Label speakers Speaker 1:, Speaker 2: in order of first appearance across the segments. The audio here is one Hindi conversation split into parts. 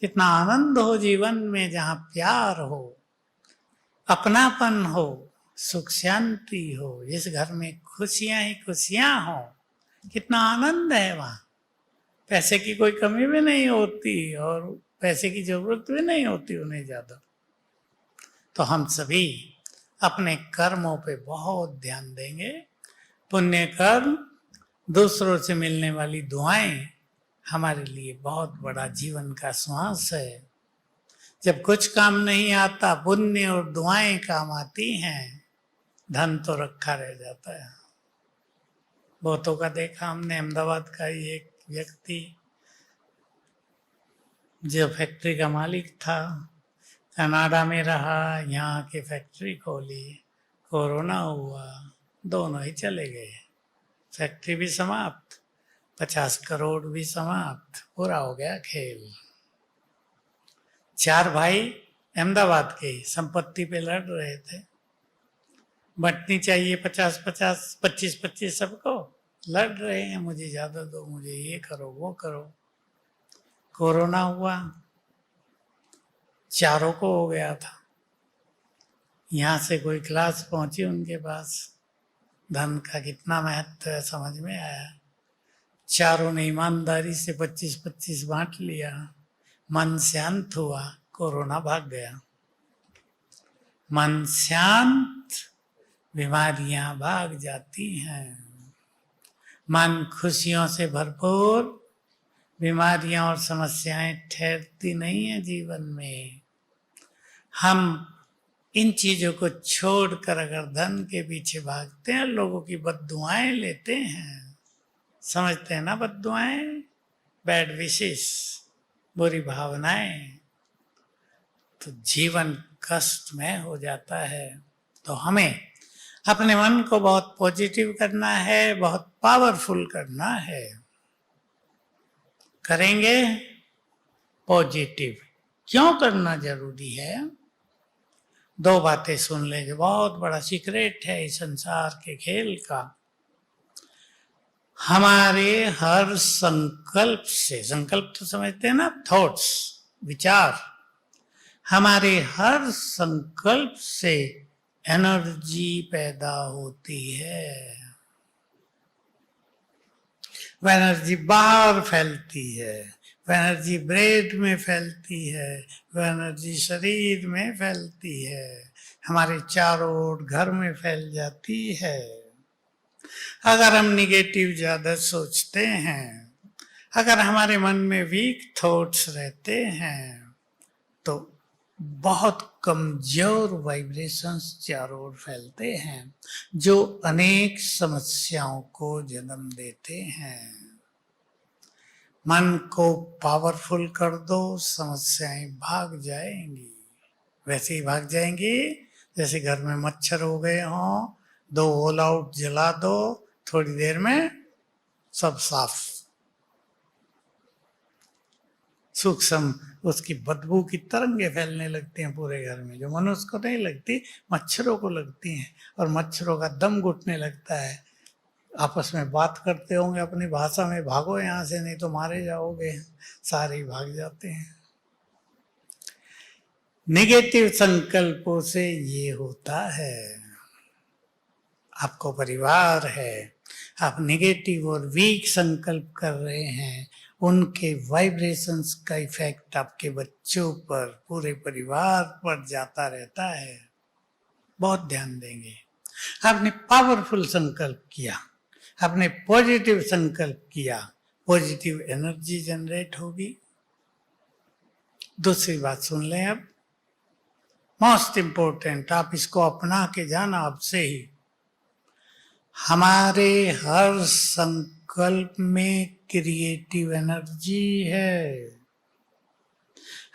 Speaker 1: कितना आनंद हो जीवन में जहाँ प्यार हो, अपनापन हो, सुख शांति हो, जिस घर में खुशियां ही खुशियां हो, कितना आनंद है वहां। पैसे की कोई कमी भी नहीं होती और पैसे की जरूरत भी नहीं होती उन्हें ज्यादा। तो हम सभी अपने कर्मों पे बहुत ध्यान देंगे। पुण्य कर्म, दूसरों से मिलने वाली दुआएं हमारे लिए बहुत बड़ा जीवन का श्वास है। जब कुछ काम नहीं आता, पुण्य और दुआएं काम आती हैं, धन तो रखा रह जाता है। बहुतों का देखा हमने। अहमदाबाद का ही एक व्यक्ति जो फैक्ट्री का मालिक था, कनाडा में रहा, यहाँ की फैक्ट्री खोली, कोरोना हुआ, दोनों ही चले गए। फैक्ट्री भी समाप्त, 50 करोड़ भी समाप्त, पूरा हो गया खेल। 4 भाई अहमदाबाद के संपत्ति पे लड़ रहे थे, बंटनी चाहिए 50-50, 25-25 सबको, लड़ रहे हैं, मुझे ज्यादा दो, मुझे ये करो वो करो। कोरोना हुआ, चारों को हो गया था। यहाँ से कोई क्लास पहुंची उनके पास, धन का कितना महत्व है समझ में आया। चारों ने ईमानदारी से 25-25 बांट लिया, मन शांत हुआ, कोरोना भाग गया। मन शांत, बीमारियां भाग जाती हैं। मन खुशियों से भरपूर, बीमारियां और समस्याएं ठहरती नहीं है जीवन में। हम इन चीजों को छोड़कर अगर धन के पीछे भागते हैं, लोगों की बद्दुआएं लेते हैं, समझते हैं ना बद्दुआएं, बैड विशेस, बुरी भावनाएं, तो जीवन कष्टमय हो जाता है। तो हमें अपने मन को बहुत पॉजिटिव करना है, बहुत पावरफुल करना है। करेंगे पॉजिटिव। क्यों करना जरूरी है? 2 बातें सुन लेंगे, बहुत बड़ा सीक्रेट है इस संसार के खेल का। हमारे हर संकल्प से, संकल्प तो समझते हैं ना, थॉट्स, विचार, हमारे हर संकल्प से एनर्जी पैदा होती है। वह एनर्जी बाहर फैलती है, वह एनर्जी ब्रेड में फैलती है, वह एनर्जी शरीर में फैलती है, हमारे चारों ओर घर में फैल जाती है। अगर हम निगेटिव ज्यादा सोचते हैं, अगर हमारे मन में वीक थॉट्स रहते हैं, तो बहुत कमजोर वाइब्रेशंस चारों ओर फैलते हैं, जो अनेक समस्याओं को जन्म देते हैं। मन को पावरफुल कर दो, समस्याएं भाग जाएंगी। वैसे ही भाग जाएंगी जैसे घर में मच्छर हो गए हों, 2 ऑल आउट जला दो, थोड़ी देर में सब साफ। सूक्ष्म उसकी बदबू की तरंगे फैलने लगती हैं पूरे घर में, जो मनुष्य को नहीं लगती, मच्छरों को लगती हैं, और मच्छरों का दम घुटने लगता है। आपस में बात करते होंगे अपनी भाषा में, भागो यहाँ से नहीं तो मारे जाओगे, सारे ही भाग जाते हैं। नेगेटिव संकल्पों से ये होता है। आपको परिवार है, आप नेगेटिव और वीक संकल्प कर रहे हैं, उनके वाइब्रेशंस का इफेक्ट आपके बच्चों पर, पूरे परिवार पर जाता रहता है। बहुत ध्यान देंगे। आपने पावरफुल संकल्प किया, आपने पॉजिटिव संकल्प किया, पॉजिटिव एनर्जी जनरेट होगी। दूसरी बात सुन लें अब, मोस्ट इंपॉर्टेंट, आप इसको अपना के जाना अब से ही। हमारे हर संकल्प में क्रिएटिव एनर्जी है,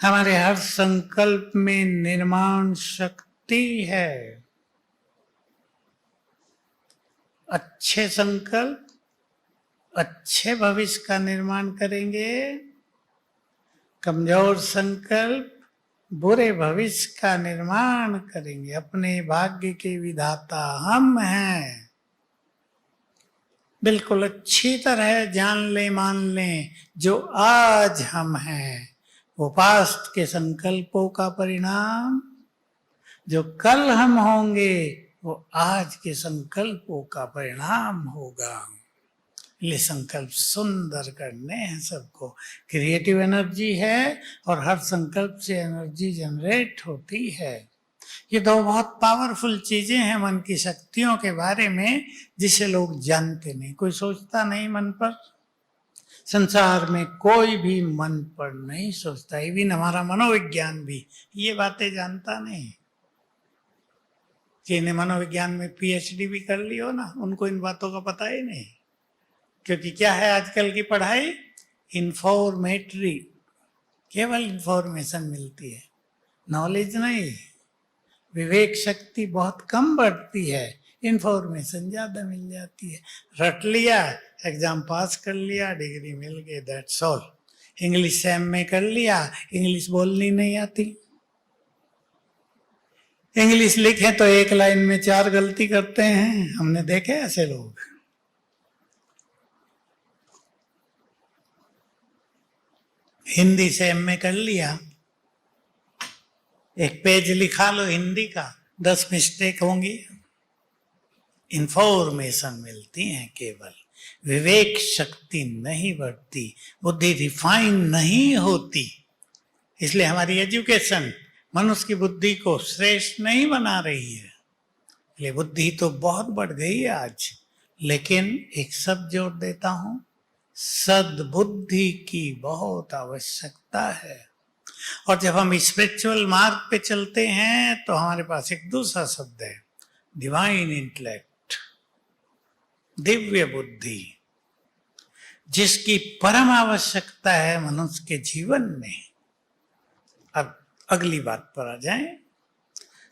Speaker 1: हमारे हर संकल्प में निर्माण शक्ति है। अच्छे संकल्प अच्छे भविष्य का निर्माण करेंगे, कमजोर संकल्प बुरे भविष्य का निर्माण करेंगे। अपने भाग्य के विधाता हम हैं। बिल्कुल अच्छी तरह जान लें, मान लें, जो आज हम हैं वो पास्ट के संकल्पों का परिणाम, जो कल हम होंगे वो आज के संकल्पों का परिणाम होगा। ये संकल्प सुंदर करने हैं सबको। क्रिएटिव एनर्जी है और हर संकल्प से एनर्जी जनरेट होती है। ये दो बहुत पावरफुल चीजें हैं मन की शक्तियों के बारे में, जिसे लोग जानते नहीं। कोई सोचता नहीं मन पर। संसार में कोई भी मन पर नहीं सोचता। इवन हमारा मनोविज्ञान भी ये बातें जानता नहीं। जिन्हें मनोविज्ञान में पीएचडी भी कर ली हो ना, उनको इन बातों का पता ही नहीं। क्योंकि क्या है आजकल की पढ़ाई? इंफॉर्मेटरी, केवल इंफॉर्मेशन मिलती है, नॉलेज नहीं। विवेक शक्ति बहुत कम बढ़ती है, इंफॉर्मेशन ज्यादा मिल जाती है। रट लिया, एग्जाम पास कर लिया, डिग्री मिल गई, दैट्स ऑल। इंग्लिश से एमए कर लिया, इंग्लिश बोलनी नहीं आती। इंग्लिश लिखे तो एक लाइन में 4 गलती करते हैं, हमने देखे ऐसे लोग। हिंदी से एमए कर लिया, एक पेज लिखा लो हिंदी का, 10 मिस्टेक होंगी। इंफॉर्मेशन मिलती है केवल, विवेक शक्ति नहीं बढ़ती, बुद्धि रिफाइन नहीं होती। इसलिए हमारी एजुकेशन मनुष्य की बुद्धि को श्रेष्ठ नहीं बना रही है। इसलिए बुद्धि तो बहुत बढ़ गई है आज, लेकिन एक शब्द जोड़ देता हूं, सद्बुद्धि की बहुत आवश्यकता है। और जब हम स्पिरिचुअल मार्ग पे चलते हैं तो हमारे पास एक दूसरा शब्द है, डिवाइन इंटेलेक्ट, दिव्य बुद्धि, जिसकी परम आवश्यकता है मनुष्य के जीवन में। अब अगली बात पर आ जाएं।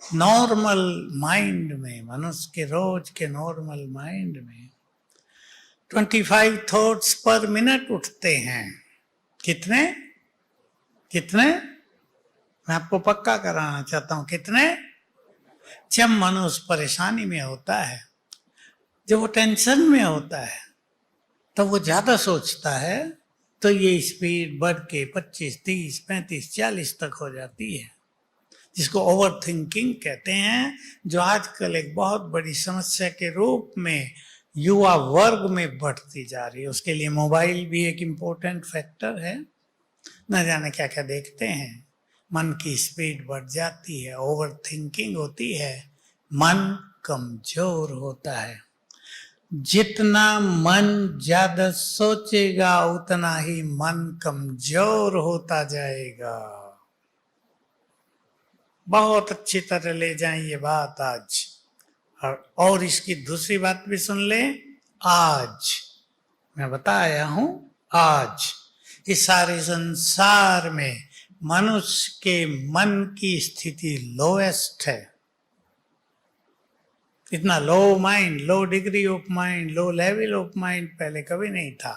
Speaker 1: नॉर्मल माइंड में, मनुष्य के रोज के नॉर्मल माइंड में 25 थॉट्स पर मिनट उठते हैं। कितने? मैं आपको पक्का कराना चाहता हूं, कितने? जब मनुष्य परेशानी में होता है, जब वो टेंशन में होता है, तो वो ज्यादा सोचता है, तो ये स्पीड बढ़ के 25, 30, 35, 40 तक हो जाती है, जिसको ओवर थिंकिंग कहते हैं, जो आजकल एक बहुत बड़ी समस्या के रूप में युवा वर्ग में बढ़ती जा रही है। उसके लिए मोबाइल भी एक इम्पोर्टेंट फैक्टर है। न जाने क्या क्या देखते हैं, मन की स्पीड बढ़ जाती है, ओवर थिंकिंग होती है, मन कमजोर होता है। जितना मन ज्यादा सोचेगा उतना ही मन कमजोर होता जाएगा। बहुत अच्छी तरह ले जाएं ये बात आज। और इसकी दूसरी बात भी सुन ले। आज मैं बताया हूं, आज इस सारे संसार में मनुष्य के मन की स्थिति लोएस्ट है। इतना low mind, low degree of mind, low level of mind पहले कभी नहीं था।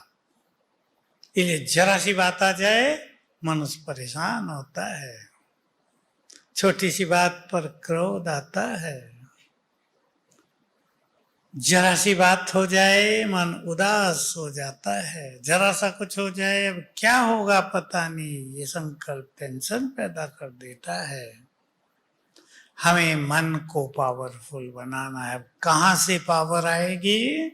Speaker 1: इसलिए जरा सी बात आ जाए मनुष्य परेशान होता है, छोटी सी बात पर क्रोध आता है, जरा सी बात हो जाए मन उदास हो जाता है, जरा सा कुछ हो जाए अब क्या होगा पता नहीं, ये संकल्प टेंशन पैदा कर देता है। हमें मन को पावरफुल बनाना है। कहां से पावर आएगी?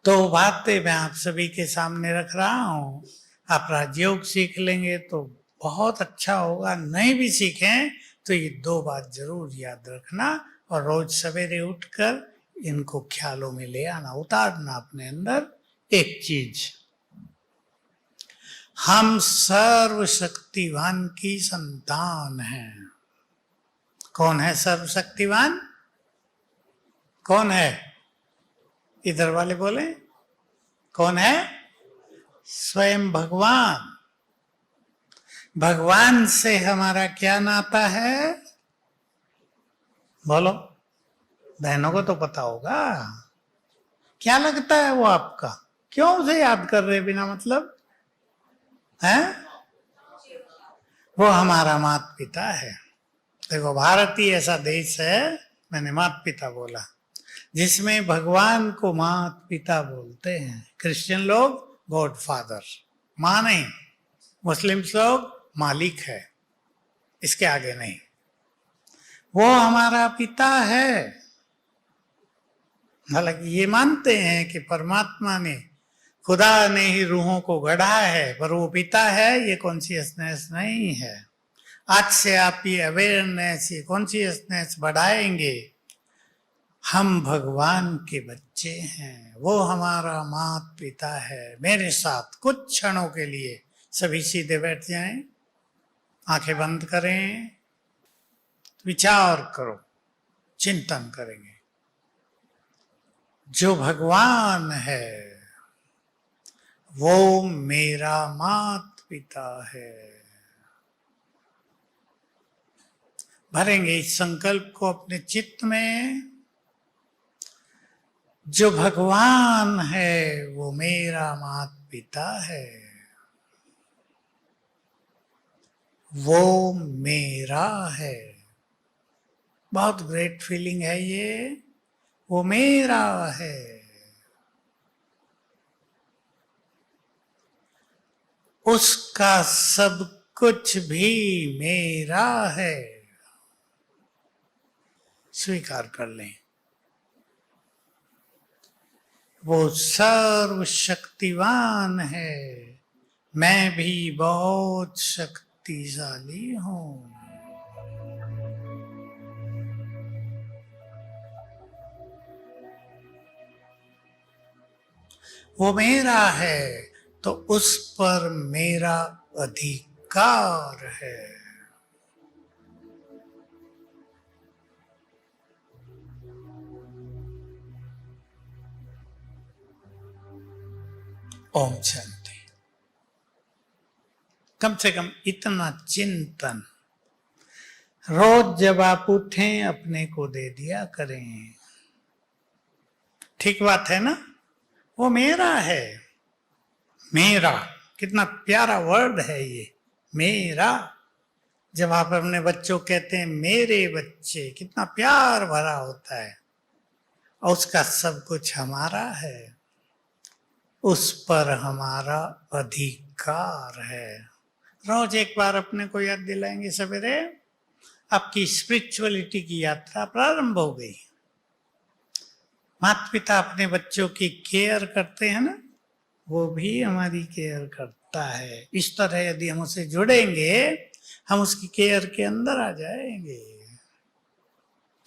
Speaker 1: तो बातें मैं आप सभी के सामने रख रहा हूं। आप राजयोग सीख लेंगे तो बहुत अच्छा होगा, नहीं भी सीखें तो ये 2 बात जरूर याद रखना और रोज सवेरे उठकर इनको ख्यालों में ले आना, उतारना अपने अंदर। एक चीज, हम सर्वशक्तिवान की संतान हैं। कौन है सर्वशक्तिवान? कौन है? इधर वाले बोले, कौन है? स्वयं भगवान। भगवान से हमारा क्या नाता है? बोलो, बहनों को तो पता होगा। क्या लगता है वो आपका? क्यों उसे याद कर रहे बिना मतलब? है वो हमारा माता पिता है। देखो, भारत ही ऐसा देश है, मैंने माता पिता बोला, जिसमें भगवान को माता पिता बोलते हैं। क्रिश्चियन लोग गॉड फादर, मां नहीं। मुस्लिम्स लोग मालिक है, इसके आगे नहीं। वो हमारा पिता है। हालांकि ये मानते हैं कि परमात्मा ने, खुदा ने ही रूहों को गढ़ा है, पर वो पिता है, ये कॉन्शियसनेस नहीं है। आज से आप ये अवेयरनेस, ये कॉन्शियसनेस बढ़ाएंगे। हम भगवान के बच्चे हैं, वो हमारा माता पिता है। मेरे साथ कुछ क्षणों के लिए सभी सीधे बैठ जाएं, आंखें बंद करें, विचार करो, चिंतन करेंगे। जो भगवान है वो मेरा माता पिता है। भरेंगे इस संकल्प को अपने चित्त में। जो भगवान है वो मेरा माता पिता है, वो मेरा है। बहुत ग्रेट फीलिंग है ये, वो मेरा है। उसका सब कुछ भी मेरा है। स्वीकार कर लें। वो सर्वशक्तिवान है, मैं भी बहुत शक्तिशाली हूं। वो मेरा है तो उस पर मेरा अधिकार है। ओम शांति। कम से कम इतना चिंतन रोज जब आप उठें अपने को दे दिया करें। ठीक बात है ना? वो मेरा है। मेरा कितना प्यारा वर्ड है ये, मेरा। जब आप अपने बच्चों कहते हैं मेरे बच्चे, कितना प्यार भरा होता है। और उसका सब कुछ हमारा है, उस पर हमारा अधिकार है। रोज एक बार अपने को याद दिलाएंगे सवेरे, आपकी स्पिरिचुअलिटी की यात्रा प्रारंभ हो गई। माता पिता अपने बच्चों की केयर करते हैं ना, वो भी हमारी केयर करता है। इस तरह यदि हम उससे जुड़ेंगे, हम उसकी केयर के अंदर आ जाएंगे।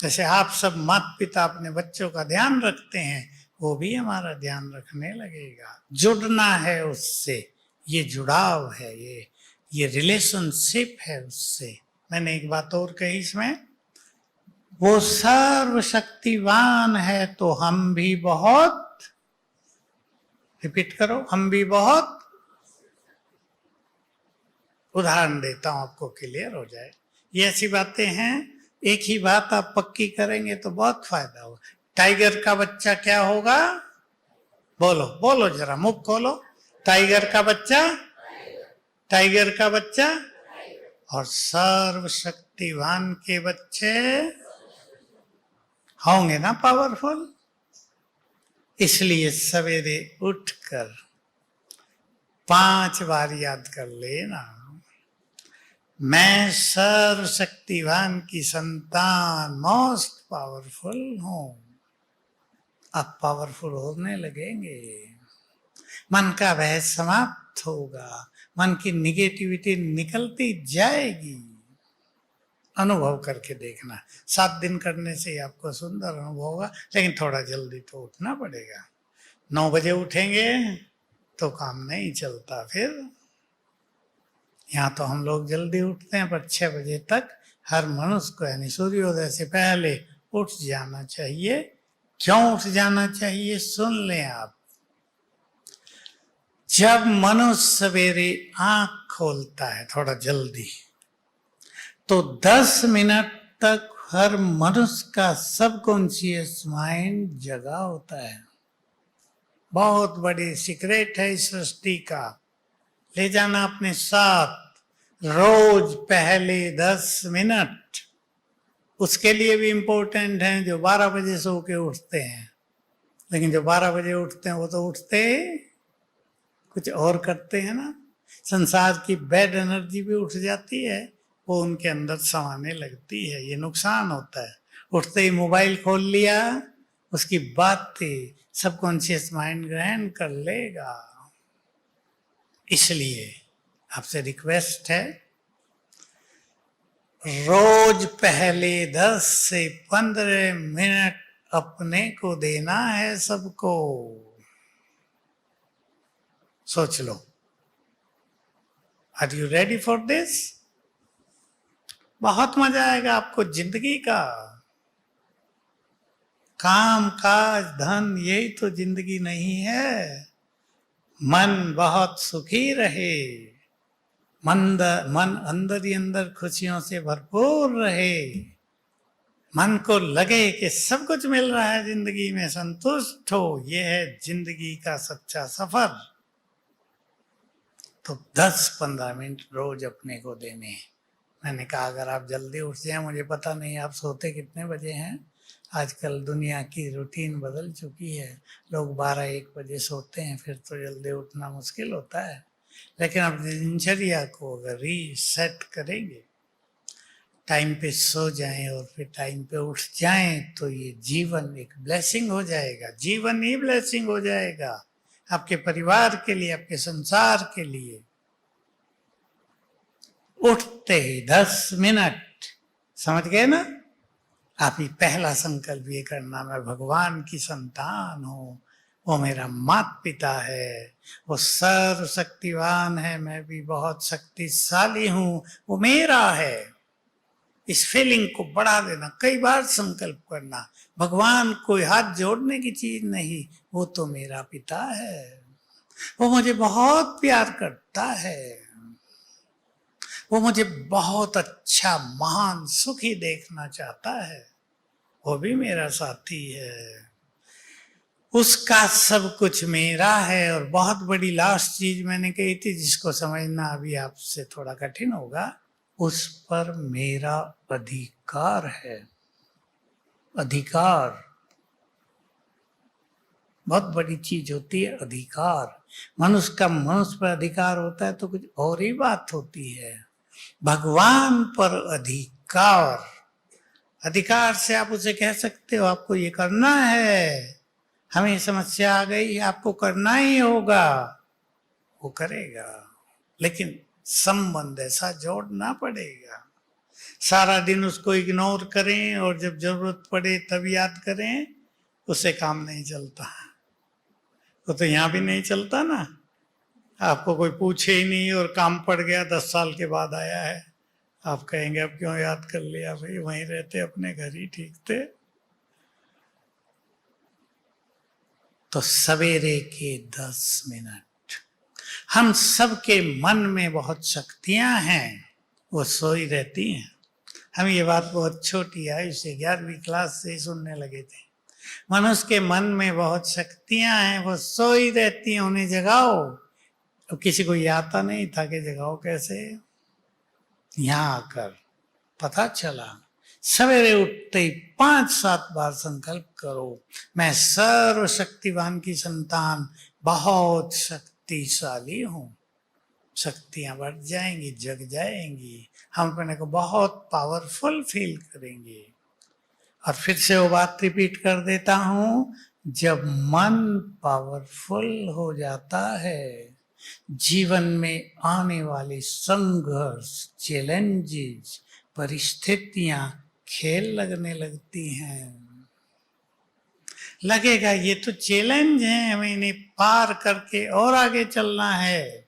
Speaker 1: जैसे आप सब माता पिता अपने बच्चों का ध्यान रखते हैं, वो भी हमारा ध्यान रखने लगेगा। जुड़ना है उससे, ये जुड़ाव है, ये रिलेशनशिप है उससे। मैंने एक बात और कही इसमें, वो सर्वशक्तिवान है तो हम भी बहुत, रिपीट करो, हम भी बहुत। उदाहरण देता हूं आपको, क्लियर हो जाए। ये ऐसी बातें हैं, एक ही बात आप पक्की करेंगे तो बहुत फायदा होगा। टाइगर का बच्चा क्या होगा? बोलो बोलो, जरा मुख खोलो। टाइगर का बच्चा, टाइगर का बच्चा। और सर्वशक्तिवान के बच्चे होंगे ना पावरफुल। इसलिए सवेरे उठकर 5 बार याद कर लेना, मैं सर्वशक्तिवान की संतान, मोस्ट पावरफुल हूं। आप पावरफुल होने लगेंगे। मन का भय समाप्त होगा, मन की निगेटिविटी निकलती जाएगी। अनुभव करके देखना। 7 दिन करने से आपको सुंदर अनुभव होगा, लेकिन थोड़ा जल्दी तो उठना पड़ेगा। 9 बजे उठेंगे तो काम नहीं चलता। फिर यहाँ तो हम लोग जल्दी उठते हैं, पर 6 बजे तक हर मनुष्य को, यानी सूर्योदय से पहले उठ जाना चाहिए। क्यों उठ जाना चाहिए? सुन लें आप। जब मनुष्य सवेरे आंख खोलता है थोड़ा जल्दी, तो 10 मिनट तक हर मनुष्य का सबकॉन्शियस माइंड जगा होता है। बहुत बड़ी सीक्रेट है इस सृष्टि का। ले जाना अपने साथ रोज पहले 10 मिनट। उसके लिए भी इम्पोर्टेंट है जो 12 बजे सो के उठते हैं। लेकिन जो 12 बजे उठते हैं वो तो उठते कुछ और करते हैं ना। संसार की बैड एनर्जी भी उठ जाती है, वो उनके अंदर समाने लगती है। ये नुकसान होता है। उठते ही मोबाइल खोल लिया, उसकी बातें सबकॉन्शियस माइंड ग्रहण कर लेगा। इसलिए आपसे रिक्वेस्ट है, रोज पहले 10 से 15 मिनट अपने को देना है सबको। सोच लो, are you ready for this? बहुत मजा आएगा आपको जिंदगी का। काम काज धन यही तो जिंदगी नहीं है। मन बहुत सुखी रहे, मन अंदर ही अंदर खुशियों से भरपूर रहे, मन को लगे कि सब कुछ मिल रहा है जिंदगी में, संतुष्ट हो। यह है जिंदगी का सच्चा सफर। तो 10-15 मिनट रोज अपने को देने हैं। मैंने कहा अगर आप जल्दी उठ जाए, मुझे पता नहीं आप सोते कितने बजे हैं। आजकल दुनिया की रूटीन बदल चुकी है, लोग 12-1 बजे सोते हैं, फिर तो जल्दी उठना मुश्किल होता है। लेकिन अपनी दिनचर्या को अगर रीसेट करेंगे, टाइम पे सो जाएं और फिर टाइम पे उठ जाएं, तो ये जीवन एक ब्लेसिंग हो जाएगा। जीवन ही ब्लेसिंग हो जाएगा आपके परिवार के लिए, आपके संसार के लिए। उठते ही 10 मिनट, समझ गए ना? आप ही पहला संकल्प ये करना, मैं भगवान की संतान हूँ, वो मेरा माता पिता है, वो सर्वशक्तिवान है, मैं भी बहुत शक्तिशाली हूँ, वो मेरा है। इस फीलिंग को बढ़ा देना, कई बार संकल्प करना। भगवान कोई हाथ जोड़ने की चीज नहीं, वो तो मेरा पिता है, वो मुझे बहुत प्यार करता है, वो मुझे बहुत अच्छा महान सुखी देखना चाहता है, वो भी मेरा साथी है, उसका सब कुछ मेरा है। और बहुत बड़ी लास्ट चीज मैंने कही थी, जिसको समझना अभी आपसे थोड़ा कठिन होगा, उस पर मेरा अधिकार है। अधिकार बहुत बड़ी चीज होती है, अधिकार। मनुष्य का मनुष्य पर अधिकार होता है तो कुछ और ही बात होती है। भगवान पर अधिकार, अधिकार से आप उसे कह सकते हो आपको ये करना है, हमें समस्या आ गई, आपको करना ही होगा, वो करेगा। लेकिन संबंध ऐसा जोड़ना पड़ेगा। सारा दिन उसको इग्नोर करें और जब जरूरत पड़े तब याद करें, उससे काम नहीं चलता। वो तो यहां भी नहीं चलता ना। आपको कोई पूछे ही नहीं और काम पड़ गया, 10 साल के बाद आया है, आप कहेंगे अब क्यों याद कर लिया? भाई वहीं रहते, अपने घर ही ठीक थे। तो सवेरे के 10 मिनट, हम सबके मन में बहुत शक्तियां हैं, वो सोई रहती हैं। हम ये बात बहुत छोटी आयु से 11वीं क्लास से सुनने लगे थे। मनुष्य के मन में बहुत शक्तियां हैं, वो सोई रहती हैं, उन्हें जगाओ। तो किसी को ये आता नहीं था कि जगाओ कैसे। यहां आकर पता चला। सवेरे उठते ही 5-7 बार संकल्प करो, मैं सर्वशक्तिवान की संतान, बहुत शक्तिशाली हूं। शक्तियां बढ़ जाएंगी, जग जाएंगी, हम अपने को बहुत पावरफुल फील करेंगे। और फिर से वो बात रिपीट कर देता हूं, जब मन पावरफुल हो जाता है, जीवन में आने वाले संघर्ष, चैलेंजेस, परिस्थितियां खेल लगने लगती हैं। लगेगा ये तो चैलेंज है, हमें इन्हें पार करके और आगे चलना है,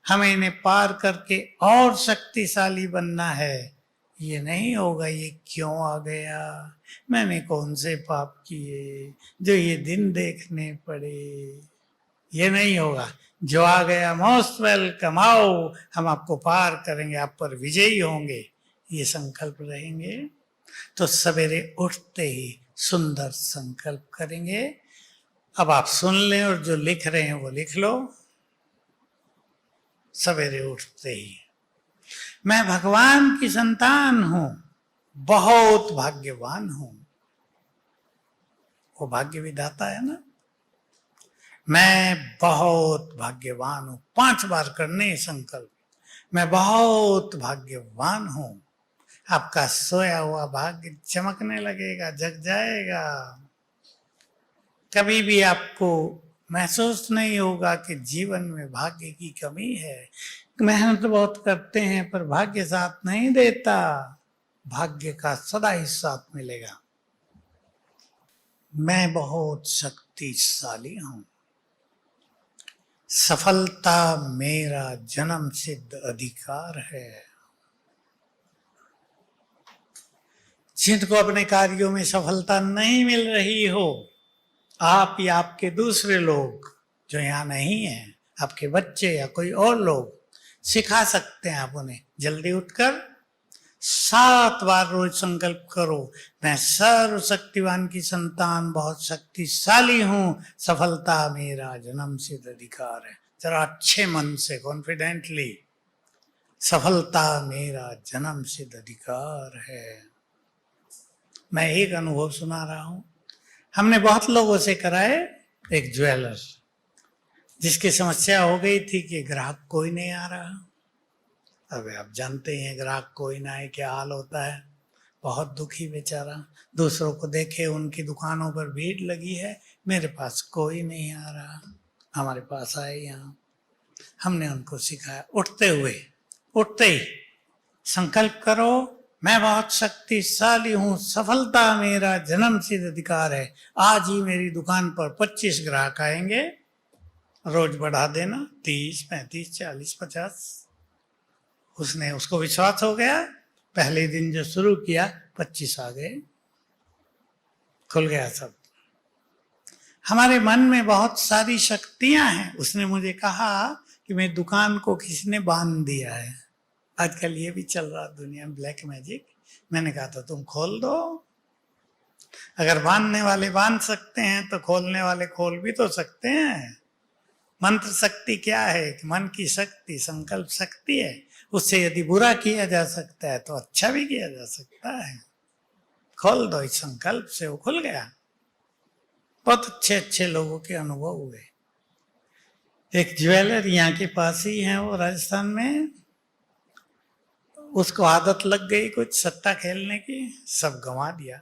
Speaker 1: हमें इन्हें पार करके और शक्तिशाली बनना है। ये नहीं होगा ये क्यों आ गया, मैंने कौन से पाप किए जो ये दिन देखने पड़े। ये नहीं होगा। जो आ गया मोस्ट वेलकम, आओ हम आपको पार करेंगे, आप पर विजयी होंगे, ये संकल्प रहेंगे। तो सवेरे उठते ही सुंदर संकल्प करेंगे। अब आप सुन लें और जो लिख रहे हैं वो लिख लो। सवेरे उठते ही, मैं भगवान की संतान हूं, बहुत भाग्यवान हूं। वो भाग्य विधाता है ना। मैं बहुत भाग्यवान हूं। 5 बार करने हैं संकल्प, मैं बहुत भाग्यवान हूं। आपका सोया हुआ भाग्य चमकने लगेगा, जग जाएगा। कभी भी आपको महसूस नहीं होगा कि जीवन में भाग्य की कमी है। मेहनत बहुत करते हैं पर भाग्य साथ नहीं देता। भाग्य का सदा ही साथ मिलेगा। मैं बहुत शक्तिशाली हूं। सफलता मेरा जन्म सिद्ध अधिकार है। जिनको अपने कार्यों में सफलता नहीं मिल रही हो, आप या आपके दूसरे लोग जो यहाँ नहीं हैं, आपके बच्चे या कोई और लोग, सिखा सकते हैं आप उन्हें। जल्दी उठकर 7 बार रोज संकल्प करो, मैं सर्वशक्तिवान की संतान, बहुत शक्तिशाली हूं, सफलता मेरा जन्म सिद्ध अधिकार है। जरा अच्छे मन से, कॉन्फिडेंटली, सफलता मेरा जन्म सिद्ध अधिकार है। मैं एक अनुभव सुना रहा हूं। हमने बहुत लोगों से कराए। एक ज्वेलर जिसकी समस्या हो गई थी कि ग्राहक कोई नहीं आ रहा। अब आप जानते हैं ग्राहक कोई ना आए क्या हाल होता है। बहुत दुखी बेचारा, दूसरों को देखे उनकी दुकानों पर भीड़ लगी है, मेरे पास कोई नहीं आ रहा। हमारे पास आए यहाँ, हमने उनको सिखाया। उठते ही संकल्प करो, मैं बहुत शक्तिशाली हूं, सफलता मेरा जन्म सिद्ध अधिकार है। आज ही मेरी दुकान पर 25 ग्राहक आएंगे। रोज बढ़ा देना, 30, 35, 40, 50। उसको विश्वास हो गया। पहले दिन जो शुरू किया 25 आ गए, खुल गया सब। हमारे मन में बहुत सारी शक्तियां हैं। उसने मुझे कहा कि मेरी दुकान को किसी ने बांध दिया है। आजकल ये भी चल रहा दुनिया में, ब्लैक मैजिक। मैंने कहा था तुम खोल दो। अगर बांधने वाले बांध सकते हैं तो खोलने वाले खोल भी तो सकते हैं। मंत्र शक्ति क्या है कि मन की शक्ति, संकल्प शक्ति है। उससे यदि बुरा किया जा सकता है तो अच्छा भी किया जा सकता है। खोल दो, इस संकल्प से वो खुल गया। बहुत अच्छे अच्छे लोगों के अनुभव हुए। एक ज्वेलर यहाँ के पास ही है, वो राजस्थान में। उसको आदत लग गई कुछ सट्टा खेलने की, सब गंवा दिया।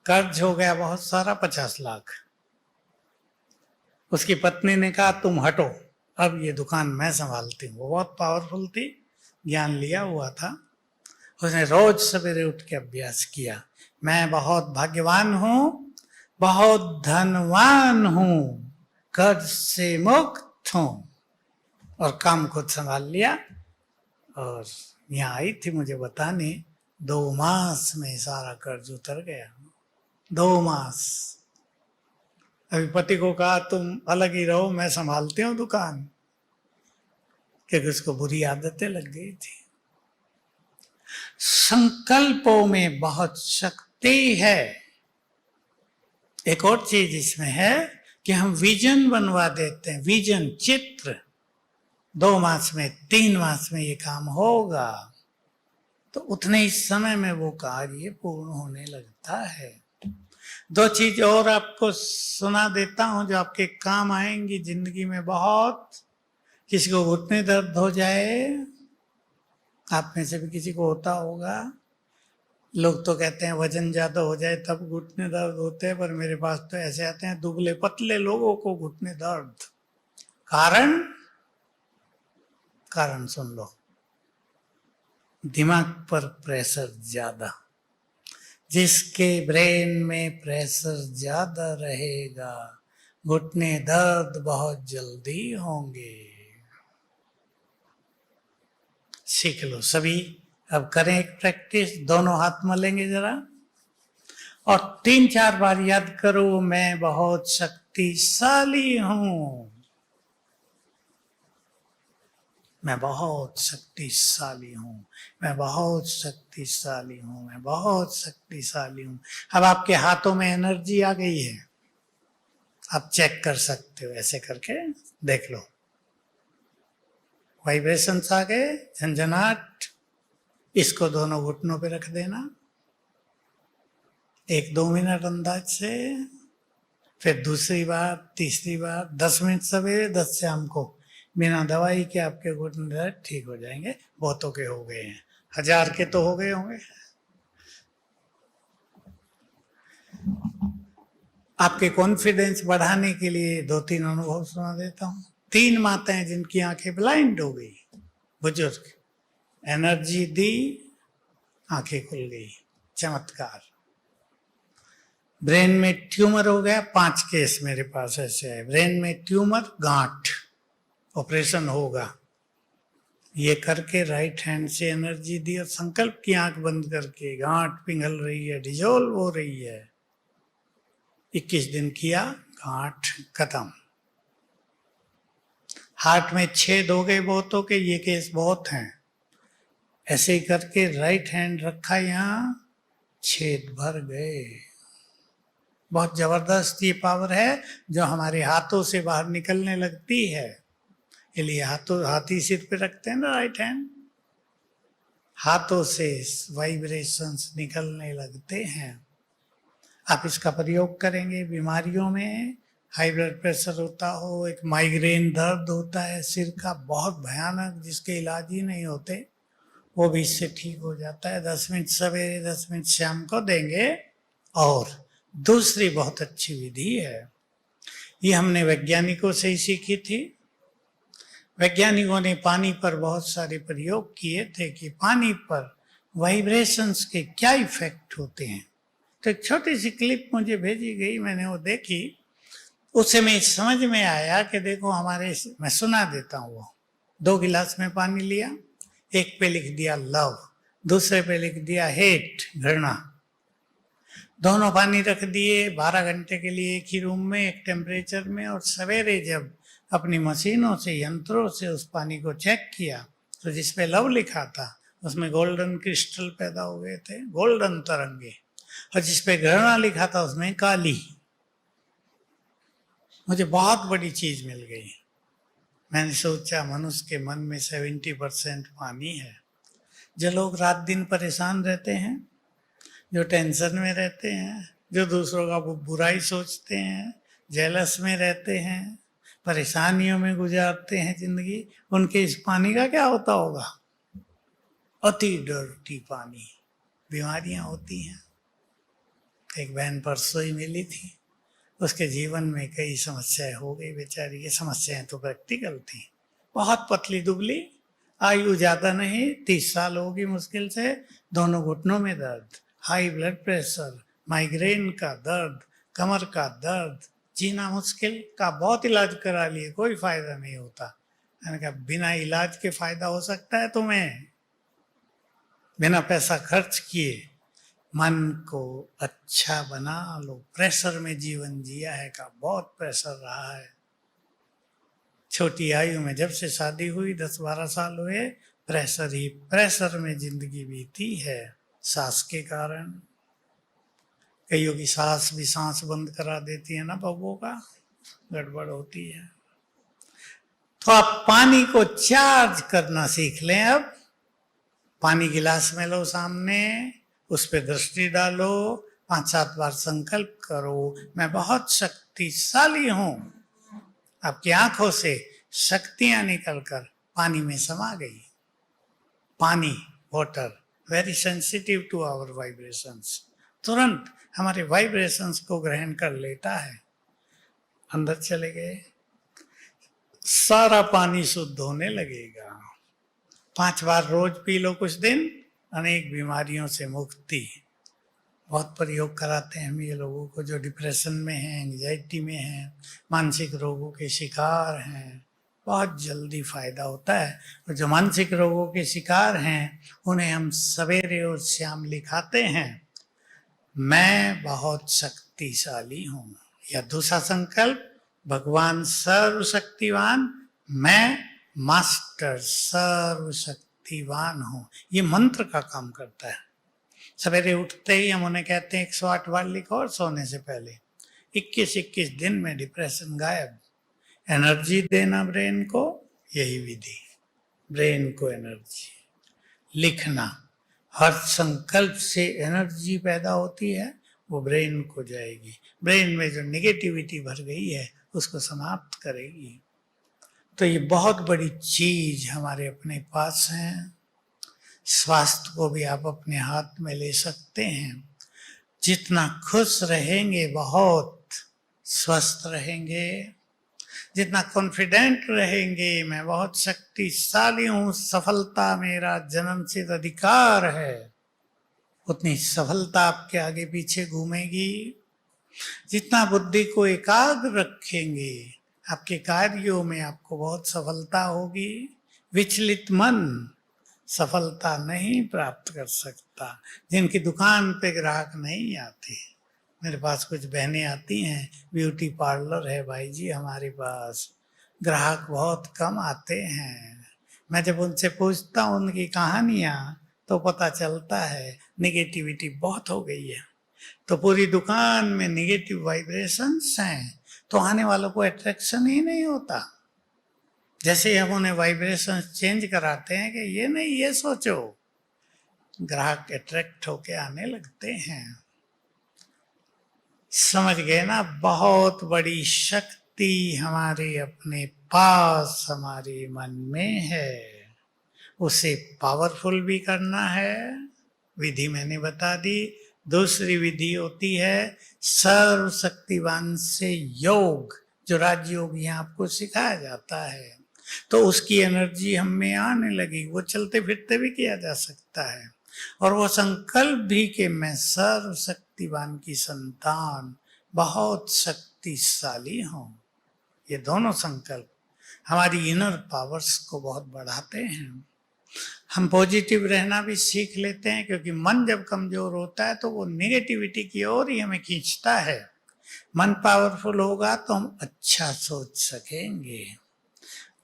Speaker 1: कर्ज हो गया बहुत सारा, 50 लाख। उसकी पत्नी ने कहा तुम हटो, अब ये दुकान मैं संभालती हूँ। वो बहुत पावरफुल थी, ज्ञान लिया हुआ था। उसने रोज सवेरे उठ के अभ्यास किया, मैं बहुत भाग्यवान हूं, बहुत धनवान हूं, कर्ज से मुक्त हूं, और काम खुद संभाल लिया। और यहाँ आई थी मुझे बताने, 2 मास में सारा कर्ज उतर गया। 2 मास। अभी पति को कहा तुम अलग ही रहो, मैं संभालती हूँ दुकान, क्योंकि उसको बुरी आदतें लग गई थी। संकल्पों में बहुत शक्ति है। एक और चीज इसमें है कि हम विजन बनवा देते हैं। विजन, चित्र, 2 मास में, 3 मास में ये काम होगा, तो उतने ही समय में वो कार्य पूर्ण होने लगता है। 2 चीज और आपको सुना देता हूं जो आपके काम आएंगी जिंदगी में बहुत। किसी को घुटने दर्द हो जाए, आप में से भी किसी को होता होगा। लोग तो कहते हैं वजन ज्यादा हो जाए तब घुटने दर्द होते हैं, पर मेरे पास तो ऐसे आते हैं दुबले पतले लोगों को घुटने दर्द। कारण सुन लो, दिमाग पर प्रेशर ज्यादा। जिसके ब्रेन में प्रेशर ज्यादा रहेगा, घुटने दर्द बहुत जल्दी होंगे। सीख लो सभी। अब करें एक प्रैक्टिस, दोनों हाथ मलेंगे जरा, और 3-4 बार याद करो, मैं बहुत शक्तिशाली हूं, मैं बहुत शक्तिशाली हूं, मैं बहुत शक्तिशाली हूं, मैं बहुत शक्तिशाली हूं। अब आपके हाथों में एनर्जी आ गई है, आप चेक कर सकते हो, ऐसे करके देख लो। वाइब्रेशंस आ गए, झंझनाट। इसको दोनों घुटनों पे रख देना 1-2 मिनट अंदाज से। फिर दूसरी बार, तीसरी बार, 10 मिनट सवेरे, 10 शाम को, बिना दवाई के आपके घुटने दर्द ठीक हो जाएंगे। बहुतों के हो गए हैं, 1000 के तो हो गए होंगे। आपके कॉन्फिडेंस बढ़ाने के लिए 2-3 अनुभव सुना देता हूँ। 3 माताएं जिनकी आंखें ब्लाइंड हो गई, बुजुर्ग, एनर्जी दी, आंखें खुल गई, चमत्कार। ब्रेन में ट्यूमर हो गया, 5 केस मेरे पास ऐसे है। ब्रेन में ट्यूमर, गांठ, ऑपरेशन होगा। ये करके राइट हैंड से एनर्जी दी और संकल्प की, आंख बंद करके, गांठ पिघल रही है, डिजोल्व हो रही है। 21 दिन किया, गांठ खत्म। हार्ट में छेद हो गए बहुतों के, ये केस बहुत हैं। ऐसे ही करके राइट हैंड रखा, यहां छेद भर गए। बहुत जबरदस्त ये पावर है जो हमारे हाथों से बाहर निकलने लगती है। इसलिए हाथी सिर पे रखते हैं ना राइट हैंड, हाथों से वाइब्रेशंस निकलने लगते हैं। आप इसका प्रयोग करेंगे बीमारियों में, हाई ब्लड प्रेशर होता हो, एक माइग्रेन दर्द होता है सिर का बहुत भयानक, जिसके इलाज ही नहीं होते, वो भी इससे ठीक हो जाता है। 10 मिनट सवेरे, 10 मिनट शाम को देंगे। और दूसरी बहुत अच्छी विधि है, ये हमने वैज्ञानिकों से ही सीखी थी। वैज्ञानिकों ने पानी पर बहुत सारे प्रयोग किए थे कि पानी पर वाइब्रेशंस के क्या इफेक्ट होते हैं। तो एक छोटी सी क्लिप मुझे भेजी गई, मैंने वो देखी, उससे मैं समझ में आया कि देखो हमारे, मैं सुना देता हूँ वो। 2 गिलास में पानी लिया, एक पे लिख दिया लव, दूसरे पे लिख दिया हेट, घृणा। दोनों पानी रख दिए 12 घंटे के लिए एक ही रूम में, एक टेम्परेचर में। और सवेरे जब अपनी मशीनों से, यंत्रों से उस पानी को चेक किया, तो जिस पे लव लिखा था उसमें गोल्डन क्रिस्टल पैदा हो गए थे, गोल्डन तरंगे। और जिस पे घृणा लिखा था उसमें काली। मुझे बहुत बड़ी चीज मिल गई। मैंने सोचा मनुष्य के मन में 70% पानी है। जो लोग रात दिन परेशान रहते हैं, जो टेंशन में रहते हैं, जो दूसरों का बुराई सोचते हैं, जेलस में रहते हैं, परेशानियों में गुजारते हैं जिंदगी, उनके इस पानी का क्या होता होगा? अति डर्टी पानी, बीमारियां होती हैं। एक बहन परसों ही मिली थी, उसके जीवन में कई समस्याएं हो गई बेचारी। ये समस्याएं तो प्रैक्टिकल थी, बहुत पतली दुबली, आयु ज्यादा नहीं, 30 साल होगी मुश्किल से, दोनों घुटनों में दर्द, हाई ब्लड प्रेशर, माइग्रेन का दर्द, कमर का दर्द, जीना मुश्किल का। बहुत इलाज करा लिए, कोई फायदा नहीं होता। मैंने कहा बिना इलाज के फायदा हो सकता है तुम्हें? बिना पैसा खर्च किए मन को अच्छा बना लो। प्रेशर में जीवन जिया है का, बहुत प्रेशर रहा है। छोटी आयु में जब से शादी हुई, 10-12 साल हुए, प्रेशर ही प्रेशर में जिंदगी बीती है, सांस के कारण। कईयों की सांस भी सांस बंद करा देती है ना, बबुओं का गड़बड़ होती है। तो आप पानी को चार्ज करना सीख लें। अब पानी गिलास में लो सामने, उस पर दृष्टि डालो, 5-7 बार संकल्प करो, मैं बहुत शक्तिशाली हूं। आपकी आंखों से शक्तियां निकलकर पानी में समा गई। पानी, water, very sensitive to our vibrations, तुरंत हमारे वाइब्रेशंस को ग्रहण कर लेता है। अंदर चले गए, सारा पानी शुद्ध होने लगेगा। 5 बार रोज पी लो कुछ दिन, अनेक बीमारियों से मुक्ति। बहुत प्रयोग कराते हैं हम ये लोगों को जो डिप्रेशन में हैं, एंग्जाइटी में हैं, मानसिक रोगों के शिकार हैं, बहुत जल्दी फायदा होता है। और जो मानसिक रोगों के शिकार हैं उन्हें हम सवेरे और शाम लिखाते हैं, मैं बहुत शक्तिशाली हूँ। या दूसरा संकल्प, भगवान सर्वशक्तिवान, मैं मास्टर सर्वशक्तिवान हूँ। ये मंत्र का काम करता है। सवेरे उठते ही हम उन्हें कहते हैं 108 बार लिखो, और सोने से पहले 21 दिन में डिप्रेशन गायब। एनर्जी देना ब्रेन को, यही विधि, ब्रेन को एनर्जी। लिखना, हर संकल्प से एनर्जी पैदा होती है, वो ब्रेन को जाएगी। ब्रेन में जो निगेटिविटी भर गई है उसको समाप्त करेगी। तो ये बहुत बड़ी चीज हमारे अपने पास है। स्वास्थ्य को भी आप अपने हाथ में ले सकते हैं। जितना खुश रहेंगे बहुत स्वस्थ रहेंगे। जितना कॉन्फिडेंट रहेंगे मैं बहुत शक्तिशाली हूं, सफलता मेरा जन्मसिद्ध अधिकार है, उतनी सफलता आपके आगे पीछे घूमेगी। जितना बुद्धि को एकाग्र रखेंगे आपके कार्यों में आपको बहुत सफलता होगी। विचलित मन सफलता नहीं प्राप्त कर सकता। जिनकी दुकान पे ग्राहक नहीं आते, मेरे पास कुछ बहनें आती हैं, ब्यूटी पार्लर है भाई जी हमारे पास, ग्राहक बहुत कम आते हैं। मैं जब उनसे पूछता हूँ उनकी कहानियाँ तो पता चलता है निगेटिविटी बहुत हो गई है। तो पूरी दुकान में निगेटिव वाइब्रेशंस हैं, तो आने वालों को अट्रैक्शन ही नहीं होता। जैसे हम उन्हें वाइब्रेशन चेंज कराते हैं कि ये नहीं ये सोचो, ग्राहक अट्रैक्ट होके आने लगते हैं। समझ गए ना? बहुत बड़ी शक्ति हमारे अपने पास हमारे मन में है। उसे पावरफुल भी करना है। विधि मैंने बता दी। दूसरी विधि होती है सर्वशक्तिवान से योग, जो राजयोग यहाँ आपको सिखाया जाता है। तो उसकी एनर्जी हम में आने लगी, वो चलते फिरते भी किया जा सकता है। और वो संकल्प भी कि मैं सर्वशक्तिवान की संतान बहुत शक्तिशाली हूँ। ये दोनों संकल्प हमारी इनर पावर्स को बहुत बढ़ाते हैं। हम पॉजिटिव रहना भी सीख लेते हैं, क्योंकि मन जब कमजोर होता है तो वो निगेटिविटी की ओर ही हमें खींचता है। मन पावरफुल होगा तो हम अच्छा सोच सकेंगे।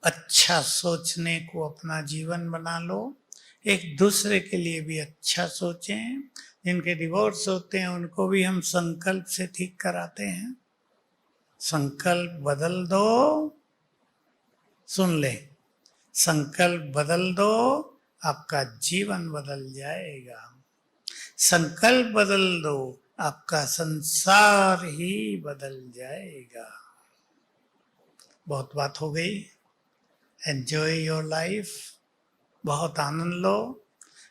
Speaker 1: अच्छा सोचने को अपना जीवन बना लो। एक दूसरे के लिए भी अच्छा सोचें। जिनके डिवोर्स होते हैं उनको भी हम संकल्प से ठीक कराते हैं। संकल्प बदल दो, सुन ले, संकल्प बदल दो, आपका जीवन बदल जाएगा। संकल्प बदल दो, आपका संसार ही बदल जाएगा। बहुत बात हो गई। एंजॉय योर लाइफ, बहुत आनंद लो।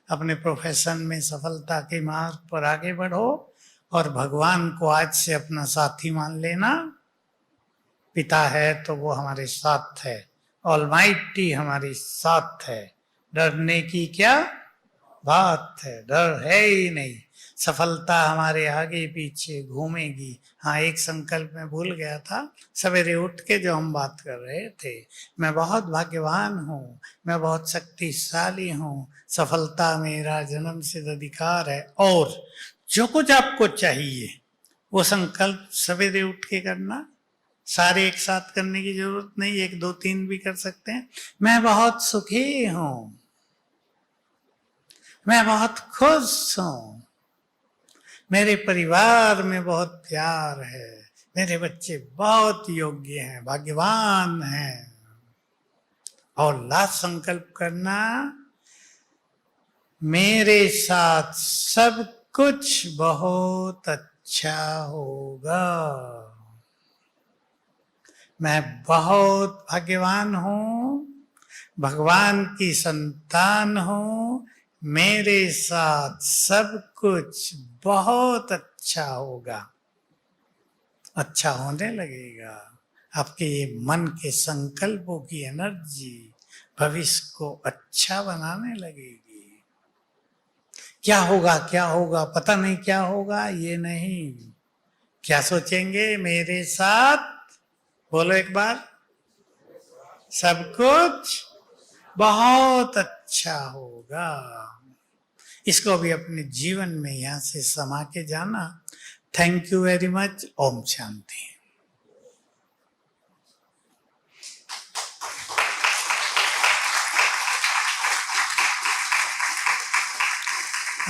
Speaker 1: अपने प्रोफेशन में सफलता के मार्ग पर आगे बढ़ो और भगवान को आज से अपना साथी मान लेना। पिता है तो वो हमारे साथ है, ऑलमाइटी हमारे साथ है। डरने की क्या बात है, डर है ही नहीं। सफलता हमारे आगे पीछे घूमेगी। हाँ, एक संकल्प में भूल गया था, सवेरे उठ के जो हम बात कर रहे थे, मैं बहुत भाग्यवान हूँ, मैं बहुत शक्तिशाली हूँ, सफलता मेरा जन्मसिद्ध अधिकार है। और जो कुछ आपको चाहिए वो संकल्प सवेरे उठ के करना। सारे एक साथ करने की जरूरत नहीं, 1 2 3 भी कर सकते हैं। मैं बहुत सुखी हूँ, मैं बहुत खुश हूँ, मेरे परिवार में बहुत प्यार है, मेरे बच्चे बहुत योग्य हैं, भाग्यवान हैं। और लास्ट संकल्प करना, मेरे साथ सब कुछ बहुत अच्छा होगा। मैं बहुत भाग्यवान हूँ, भगवान की संतान हूँ, मेरे साथ सब कुछ बहुत अच्छा होगा। अच्छा होने लगेगा। आपके ये मन के संकल्पों की एनर्जी भविष्य को अच्छा बनाने लगेगी। क्या होगा पता नहीं, क्या होगा ये नहीं। क्या सोचेंगे? मेरे साथ, बोलो एक बार, सब कुछ बहुत अच्छा होगा। इसको भी अपने जीवन में यहां से समा के जाना। Thank you very much. ओम शांति।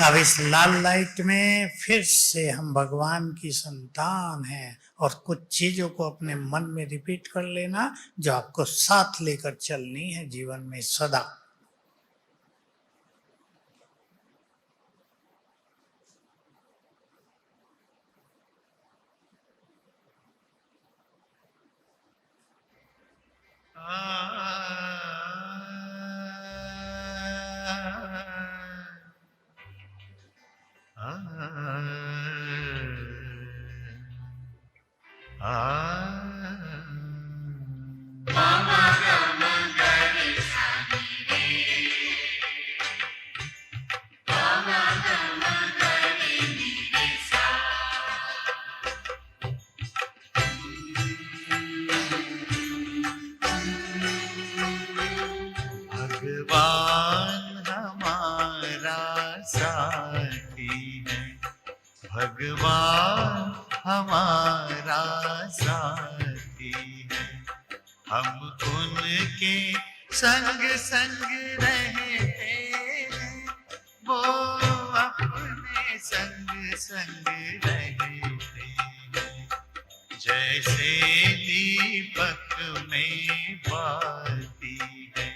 Speaker 1: अब इस लाल लाइट में फिर से हम भगवान की संतान हैं, और कुछ चीजों को अपने मन में रिपीट कर लेना जो आपको साथ लेकर चलनी है जीवन में सदा।
Speaker 2: है। भगवान हमारा साथी है, हम उनके संग संग रहते हैं, वो अपने संग संग रहते हैं। जैसे दीपक में बाती है,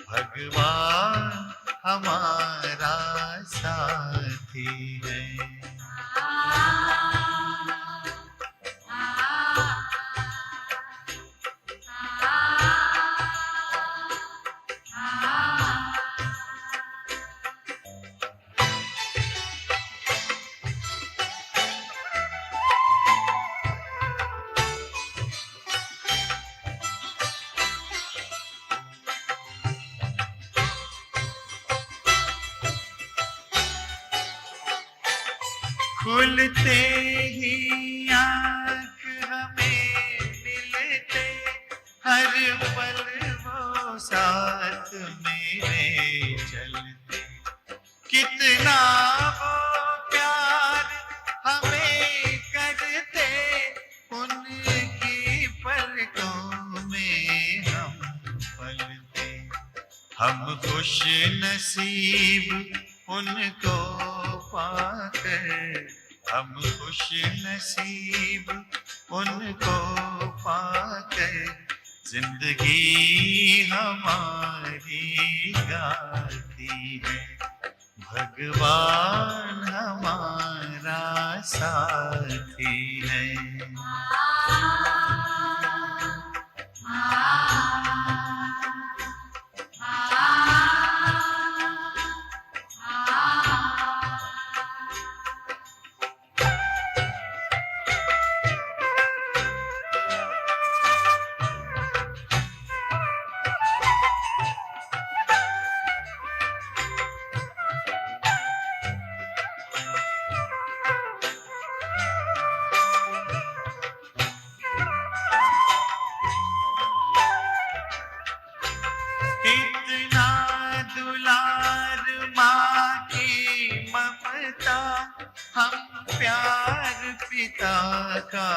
Speaker 2: भगवान हमारा साथी है। खुलते ही आँख हमें मिलते, हर पल वो साथ मेरे चलते। कितना वो प्यार हमें करते, उनकी पलकों में हम पलते। हम खुश नसीब उनको पाकर, हम खुश नसीब उनको पाकर, जिंदगी हमारी गाती है। भगवान हमारा साथी है। इतना दुलार माँ की ममता, हम प्यार पिता का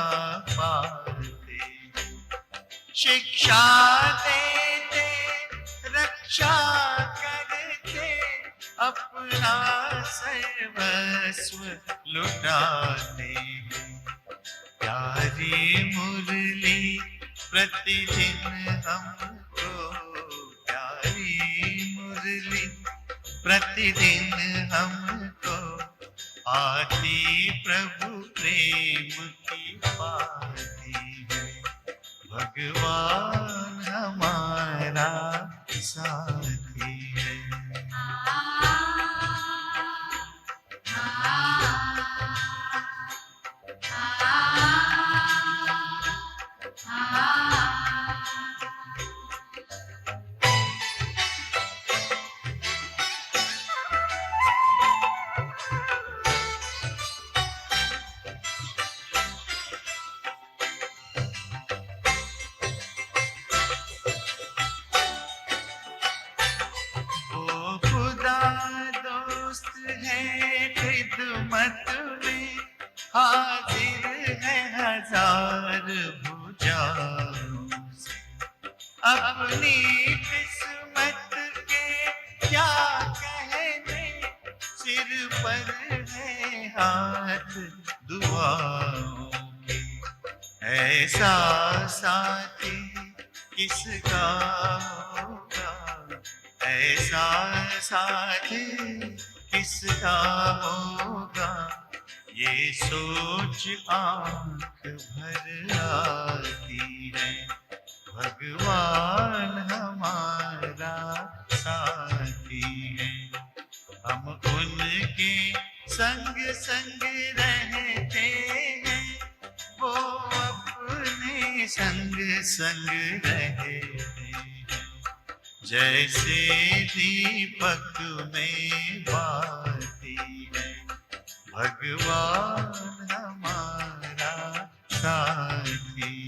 Speaker 2: पाते। शिक्षा देते, रक्षा करते, अपना सर्वस्व लुटाते हैं। प्यारी मुरली प्रतिदिन हमको, प्यारी मुरली प्रतिदिन हमको, आती प्रभु प्रेम की पाती है। भगवान हमारा साथी है। वो खुदा दोस्त है, खिदमत में हाजिर है हजार भुजाओं से। अपनी किस्मत के क्या कहने, सिर पर है हाथ दुआओं के। ऐसा साथी किसका होगा, ऐसा साथी किसका होगा, ये सोच आँख भर आती है। भगवान हमारा साथी है, हम उनके संग संग रहते हैं, वो अपने संग संग रहते हैं। जैसे दीपक में बाती है, भगवान हमारा साथी